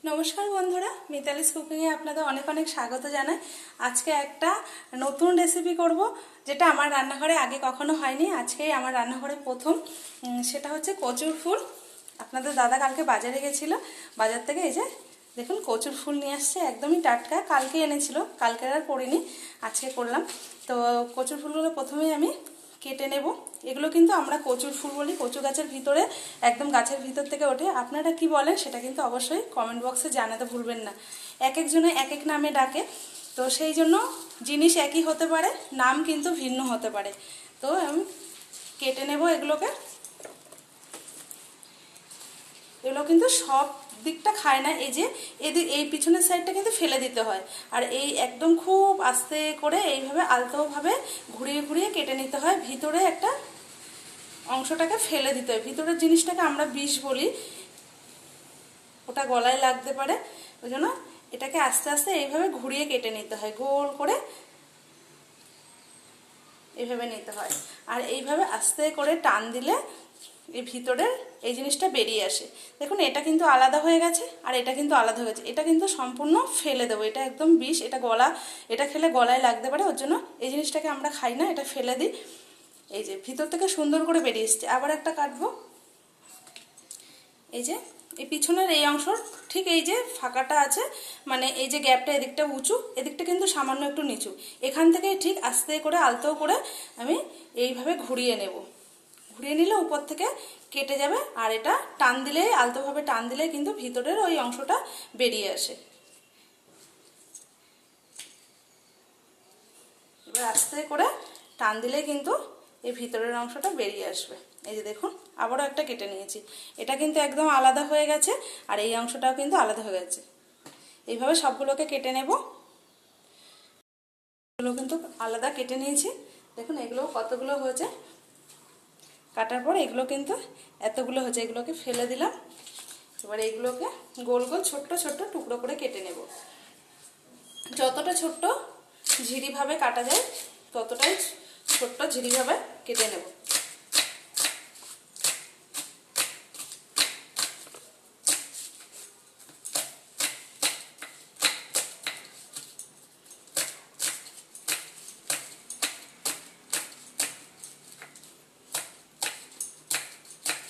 নমস্কার বন্ধুরা, মিতালিস কুকিংয়ে আপনাদের অনেক অনেক স্বাগত জানাই। আজকে একটা নতুন রেসিপি করব, যেটা আমার রান্নাঘরে আগে কখনো হয়নি। আজকেই আমার রান্নাঘরে প্রথম। সেটা হচ্ছে কচুর ফুল। আপনাদের দাদা কালকে বাজারে গেছিলো, বাজার থেকে এই যে দেখুন কচুর ফুল নিয়ে আসছে, একদমই টাটকা। কালকে এনেছিল, কালকে আর করিনি, আজকে করলাম। তো কচুর ফুলগুলো প্রথমেই আমি কেটে নেব। এগুলো কিন্তু আমরা কচুর ফুল বলি, কচু গাছের ভিতরে, একদম গাছের ভিতর থেকে ওঠে। আপনারা কি বলেন সেটা কিন্তু অবশ্যই কমেন্ট বক্সে জানাতে ভুলবেন না। এক একজনে এক এক নামে ডাকে, তো সেই জন্য জিনিস একই হতে পারে, নাম কিন্তু ভিন্ন হতে পারে। তো আমি কেটে নেব এগুলোকে। এগুলো কিন্তু সব দিকটা খায় না, এই যে এদিক এই পিছনের সাইডটা কিন্তু ফেলে দিতে হয়। আর এই একদম খুব আস্তে করে এইভাবে আলতোভাবে ঘুরিয়ে ঘুরিয়ে কেটে নিতে হয়। ভিতরে একটা অংশটাকে ফেলে দিতে হয়, ভিতরের জিনিসটাকে আমরা বিষ বলি, ওটা গলায় লাগতে পারে। ওই জন্য এটাকে আস্তে আস্তে এইভাবে ঘুরিয়ে কেটে নিতে হয়, গোল করে এইভাবে নিতে হয়। আর এইভাবে আস্তে করে টান দিলে এই ভিতরের এই জিনিসটা বেরিয়ে আসে। দেখুন এটা কিন্তু আলাদা হয়ে গেছে, আর এটা কিন্তু আলাদা হয়ে গেছে। এটা কিন্তু সম্পূর্ণ ফেলে দেবো, এটা একদম বিষ, এটা খেলে গলায় লাগতে পারে। ওর জন্য এই জিনিসটাকে আমরা খাই না, এটা ফেলে দিই। এই যে ভিতর থেকে সুন্দর করে বেরিয়ে এসছে। আবার একটা কাটবো। এই যে এই পিছনের এই অংশ, ঠিক এই যে ফাঁকাটা আছে, মানে এই যে গ্যাপটা, এদিকটা উঁচু, এদিকটা কিন্তু সামান্য একটু নিচু। এখান থেকে ঠিক আস্তে করে আলতো করে আমি এইভাবে ঘুরিয়ে নেব। ঘুরিয়ে নিলে উপর থেকে কেটে যাবে, আর এটা টান দিলে, আলতোভাবে টান দিলে কিন্তু ভিতরের ওই অংশটা বেরিয়ে আসে। এবার আস্তে করে টান দিলে কিন্তু এই ভিতরের অংশটা বেরিয়ে আসবে। এই যে দেখুন আবারও একটা কেটে নিয়েছি, এটা কিন্তু একদম আলাদা হয়ে গেছে, আর এই অংশটাও কিন্তু আলাদা হয়ে গেছে। এইভাবে সবগুলোকে কেটে নেব। এগুলো কিন্তু আলাদা কেটে নিয়েছি, দেখুন এগুলো কতগুলো হয়েছে। কাটার পর এগুলো কিন্তু এতগুলো হয়েছে, এগুলোকে ফেলে দিলাম। এবার এইগুলোকে গোল গোল ছোট্ট ছোট্ট টুকরো করে কেটে নেব। যতটা ছোট্ট ঝিরিভাবে কাটা যায় ততটাই ছোট্ট ঝিরিভাবে কেটে নেব।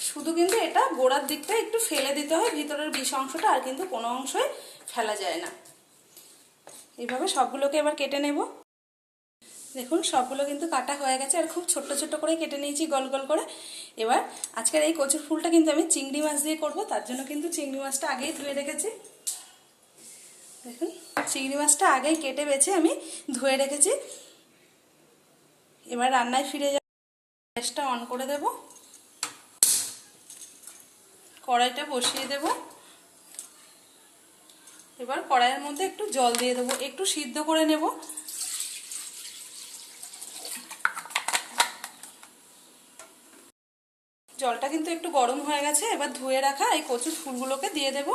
শুধু কিন্তু এটা গোড়ার দিকটা একটু ফেলে দিতে হয়, ভিতরের বিষ অংশটা আর কিন্তু কোনো অংশই ফেলা যায় না। এইভাবে সবগুলোকে এবার কেটে নেব। দেখুন সবগুলো কিন্তু কাটা হয়ে গেছে, আর খুব ছোট্ট ছোট্ট করে কেটে নিয়েছি গোল গোল করে। এবার আজকের এই কচুর ফুলটা কিন্তু আমি চিংড়ি মাছ দিয়ে করব, তার জন্য কিন্তু চিংড়ি মাছটা আগেই ধুয়ে রেখেছি। দেখুন চিংড়ি মাছটা আগেই কেটে বেছে আমি ধুয়ে রেখেছি। এবার রান্নায় ফিরে যাব। গ্যাসটা অন করে দেব, কড়াইটা বসিয়ে দেব। এবার কড়াইয়ের মধ্যে একটু জল দিয়ে দেবো, একটু সিদ্ধ করে নেব। জলটা কিন্তু একটু গরম হয়ে গেছে। এবার ধুয়ে রাখা এই কচুর ফুলগুলোকে দিয়ে দেব।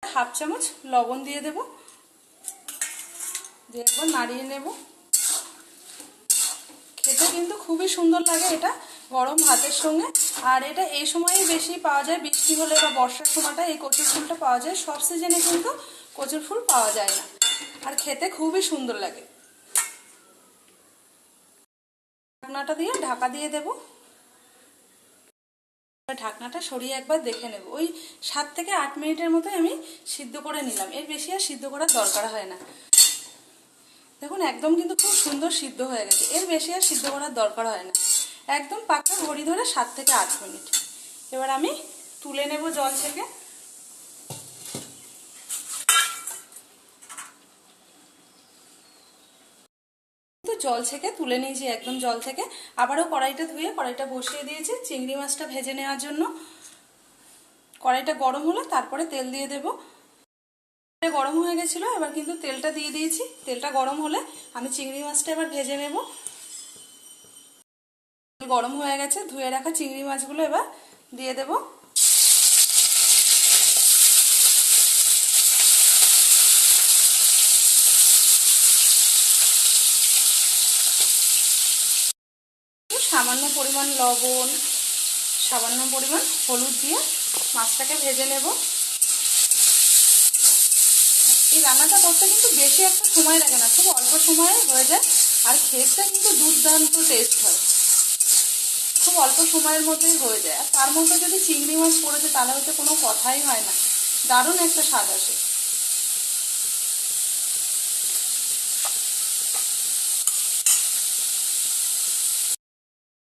হাফ চামচ লবণ দিয়ে দেব, দিয়ে একবার নাড়িয়ে নেব। খেতে কিন্তু খুবই সুন্দর লাগে এটা গরম ভাতের সঙ্গে। আর এটা এই সময়ই বেশি পাওয়া যায়, বৃষ্টি হলে বা বর্ষার সময়টা এই কচুর ফুলটা পাওয়া যায়। সব সিজনে কিন্তু কচুর ফুল পাওয়া যায় না, আর খেতে খুবই সুন্দর লাগে। ঢাকনাটা দিয়ে ঢাকা দিয়ে দেব। ঢাকনাটা সরিয়ে একবার দেখে নেব। ওই 7 থেকে 8 মিনিটের মতো আমি সিদ্ধ করে নিলাম, এর বেশি আর সিদ্ধ করার দরকার হয় না। দেখুন একদম কিন্তু খুব সুন্দর সিদ্ধ হয়ে গেছে, এর বেশি আর সিদ্ধ করার দরকার হয় না। একদম পাকা ঘড়ি ধরে 7 থেকে 8 মিনিট। এবার আমি তুলে নেব জল থেকে। জল থেকে তুলে নিয়েছি, একদম জল থেকে। আবারও কড়াইটা ধুয়ে কড়াইটা বসিয়ে দিয়েছি চিংড়ি মাছটা ভেজে নেওয়ার জন্য। কড়াইটা গরম হলে তারপরে তেল দিয়ে দেব। গরম হয়ে গেছিল, এবার কিন্তু তেলটা দিয়ে দিয়েছি। তেলটা গরম হলে আমি চিংড়ি মাছটা এবার ভেজে নেব। গরম হয়ে গেছে, ধুয়ে রাখা চিংড়ি মাছগুলো এবার দিয়ে দেব। সামান্য পরিমাণ লবণ, সামান্য পরিমাণ হলুদ দিয়ে মাছটাকে ভেজে নেব। এই রান্নাটা করতে কিন্তু বেশি একটা সময় লাগে না, খুব অল্প সময়ে হয়ে যায়, আর খেতে কিন্তু দুর্দান্ত টেস্ট হয়, খুব অল্প সময়ের মধ্যেই হয়ে যায়। আর তার মধ্যে যদি চিংড়ি মাছ পড়েছে তাহলে হয়তো কোনো কথাই হয় না, দারুণ একটা স্বাদ আসে।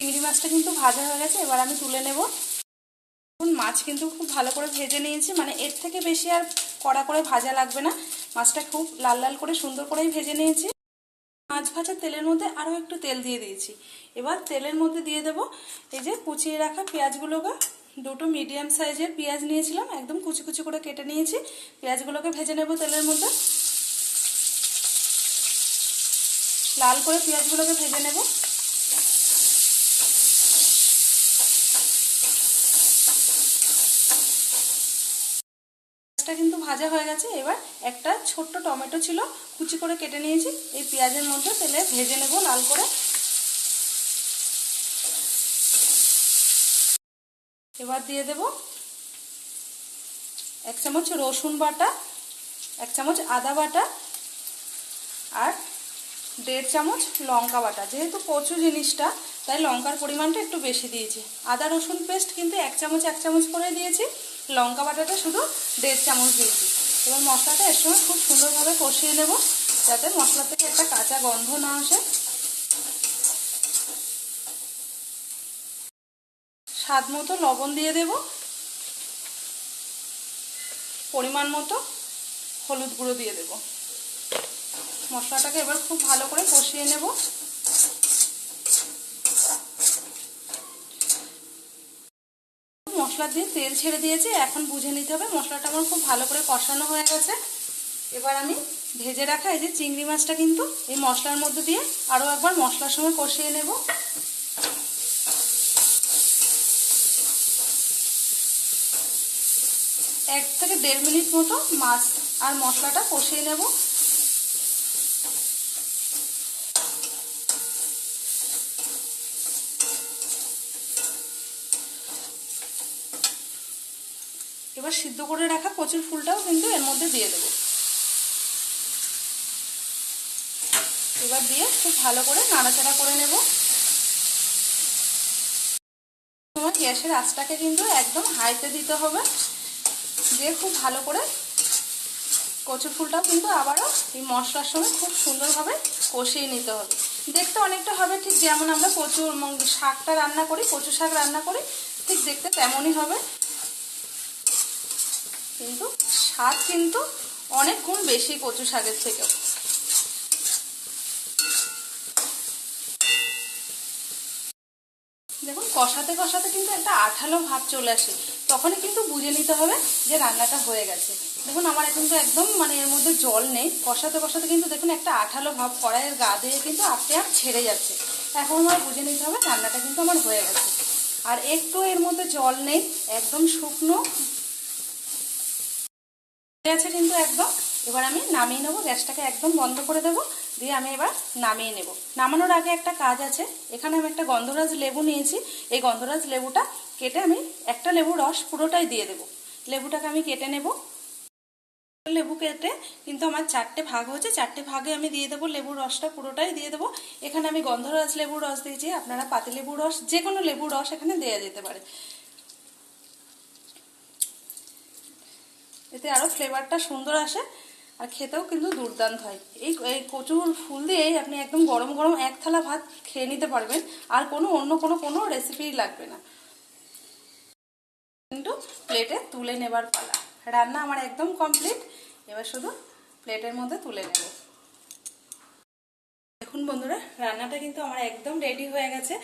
চিংড়ি মাছটা কিন্তু ভাজা হয়ে গেছে, এবার আমি তুলে নেব। মাছ কিন্তু খুব ভালো করে ভেজে নিয়েছি, মানে এর থেকে বেশি আর কড়া করে ভাজা লাগবে না, মাছটা খুব লাল লাল করে সুন্দর করেই ভেজে নিয়েছি। মাছ ভাজার তেলের মধ্যে আরও একটু তেল দিয়ে দিয়েছি। এবার তেলের মধ্যে দিয়ে দেব এই যে কুচিয়ে রাখা পেঁয়াজগুলোকে। দুটো মিডিয়াম সাইজের পেঁয়াজ নিয়েছিলাম, একদম কুচি কুচি করে কেটে নিয়েছি। পেঁয়াজগুলোকে ভেজে নেব তেলের মধ্যে, লাল করে পেঁয়াজগুলোকে ভেজে নেব। কিন্তু ভাজা হয়ে গেছে। এবার একটা ছোট্ট টমেটো ছিল, কুচি করে কেটে নিয়েছি, এই পেঁয়াজের মধ্যে তেলে ভেজে নেব লাল করে। এবার দিয়ে দেব 1 চামচ রসুন বাটা, 1 চামচ আদা বাটা, আর 1.5 চামচ লঙ্কা বাটা। যেহেতু কচু জিনিসটা তাই লঙ্কার পরিমাণটা একটু বেশি দিয়েছি। আদা রসুন পেস্ট কিন্তু 1 চামচ করে দিয়েছি, লঙ্কা বাটাটা শুধু 1.5 চামচ দিয়েছি। এবার মশলাটা এর সঙ্গে খুব সুন্দরভাবে কষিয়ে নেব, যাতে মশলা থেকে একটা কাঁচা গন্ধ না আসে। স্বাদ মতো লবণ দিয়ে দেব, পরিমাণ মতো হলুদ গুঁড়ো দিয়ে দেব। মশলাটাকে এবার খুব ভালো করে কষিয়ে নেব। মশলা দিয়ে তেল ছেড়ে দিয়েছে, এখন বুঝে নিতে হবে মশলাটা আমার খুব ভালো করে কষানো হয়ে গেছে। এবার আমি ভেজে রাখা এই যে চিংড়ি মাছটা কিন্তু এই মশলার মধ্যে দিয়ে আরও একবার মশলার সঙ্গে কষিয়ে নেব। 1 থেকে 1.5 মিনিট মতো মাছ আর মশলাটা কষিয়ে নেব। এবার সিদ্ধ করে রাখা কচুর ফুলটাও কিন্তু এর মধ্যে দিয়ে দেব। এবার দিয়ে খুব ভালো করে নাড়াচাড়া করে নেব। গ্যাসের আঁচটাকে কিন্তু একদম হাইতে দিতে হবে, দিয়ে খুব ভালো করে কচুর ফুলটাও কিন্তু আবারও এই মশলার সঙ্গে খুব সুন্দরভাবে কষিয়ে নিতে হবে। দেখতে অনেকটা হবে ঠিক যেমন আমরা কচুর শাকটা রান্না করি, কচু শাক রান্না করি, ঠিক দেখতে তেমনই হবে, কিন্তু স্বাদ কিন্তু অনেক গুণ বেশি কচু শাকের থেকেও। দেখুন কষাতে কষাতে কিন্তু একটা আঠালো ভাব চলে আসে, তখনই কিন্তু বুঝে নিতে হবে যে রান্নাটা হয়ে গেছে। দেখুন আমার কিন্তু একদম মানে এর মধ্যে জল নেই, কষাতে কষাতে কিন্তু দেখুন একটা আঠালো ভাব কড়াইয়ের গা দিয়ে কিন্তু আপনি ছেড়ে যাচ্ছে। এখন আমার বুঝে নিতে হবে রান্নাটা কিন্তু আমার হয়ে গেছে। আর একটু এর মধ্যে জল নেই, একদম শুকনো আছে কিন্তু একদম। এবার আমি নামিয়ে নেবো, গ্যাসটাকে একদম বন্ধ করে দেবো, দিয়ে আমি এবার নামিয়ে নেব। নামানোর আগে একটা কাজ আছে, এখানে আমি একটা গন্ধরাজ লেবু নিয়েছি, এই গন্ধরাজ লেবুটা কেটে আমি একটা লেবুর রস পুরোটাই দিয়ে দেবো। লেবুটাকে আমি কেটে নেব। লেবু কেটে কিন্তু আমার 4টে ভাগ হয়েছে, 4টে ভাগে আমি দিয়ে দেবো লেবুর রসটা পুরোটাই দিয়ে দেবো। এখানে আমি গন্ধরাজ লেবুর রস দিয়েছি, আপনারা পাতিলেবুর রস যে কোনো লেবুর রস এখানে দেওয়া যেতে পারে, এতে আরও ফ্লেভারটা সুন্দর আসে আর খেতেও কিন্তু দুর্দান্ত হয়। এই কচুর ফুল দিয়েই আপনি একদম গরম গরম 1 থালা ভাত খেয়ে নিতে পারবেন, আর অন্য কোনো রেসিপিই লাগবে না। কিন্তু প্লেটে তুলে নেবার পালা। রান্না আমার একদম কমপ্লিট, এবার শুধু প্লেটের মধ্যে তুলে নেব। দেখুন বন্ধুরা রান্নাটা কিন্তু আমার একদম রেডি হয়ে গেছে।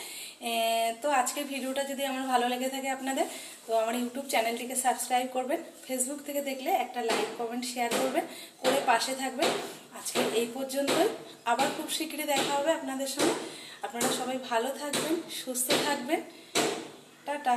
তো আজকের ভিডিওটা যদি আমার ভালো লেগে থাকে আপনাদের, তো আমার ইউটিউব চ্যানেলটিকে সাবস্ক্রাইব করবেন, ফেসবুক থেকে দেখলে একটা লাইক কমেন্ট শেয়ার করবেন, করে পাশে থাকবেন। আজকে এই পর্যন্তই, আবার খুব শীঘ্রই দেখা হবে আপনাদের সঙ্গে। আপনারা সবাই ভালো থাকবেন, সুস্থ থাকবেন, টাটা।